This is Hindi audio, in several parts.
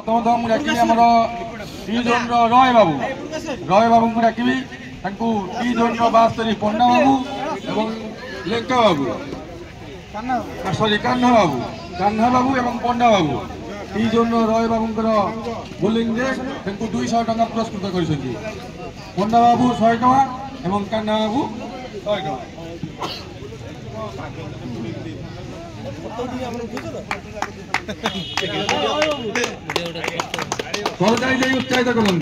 प्रथम मुझे डाकिबी आमर टी जोन रॉय बाबू को डाकिबी टी जोन 72 पंडा बाबू एवं लेंका बाबू सॉरी कान्हा बाबू एवं पंडा बाबू टी जोन रॉय बाबू बोलिंग 200 टका पुरस्कृत कर पंडा बाबू 100 टका एवं कान्हा बाबू 100 टका उत्साहित करते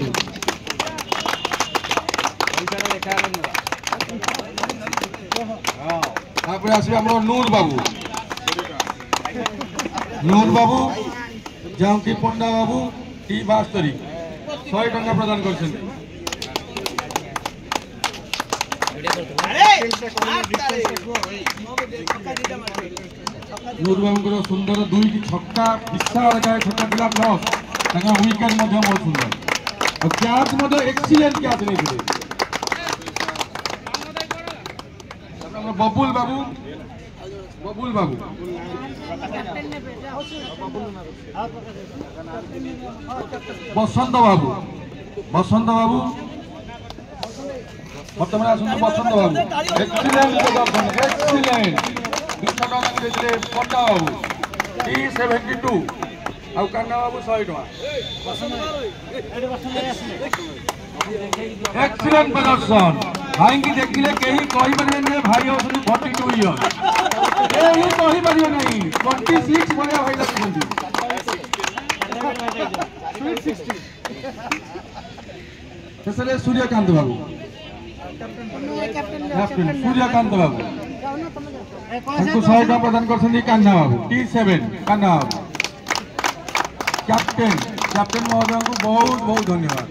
नूर बाबू जहाँ कि पंडा बाबू टी 72 100 टका प्रदान कर नूर बाबू सुंदर 2टी छक्का विशाल छक्का दिला प्लस विकेट बहुत सुंदर और कैच एक्सीलेंट कैच नहीं बबुल बाबू बसंत बाबू बर्तमान आसत बसंत बाबू एक्सीलेंट प्रदर्शन एक्सीलेंट 200 टका पंडा बाबू टी 72 आउ कान्हा बाबू 100 टका एक्सीलेंट प्रदर्शन भाई की देखिले कहीं कही पारे भाई होती 42 इयर्स यही कही पारे नहीं 26 बढ़िया भाई लगुंट शेष सूर्यकांत बाबू सूर्यकांत बाबू 100 टका प्रदान कर कान्हा बाबू टी 7 कान्हा बाबू कैप्टेन महोदय को बहुत बहुत धन्यवाद।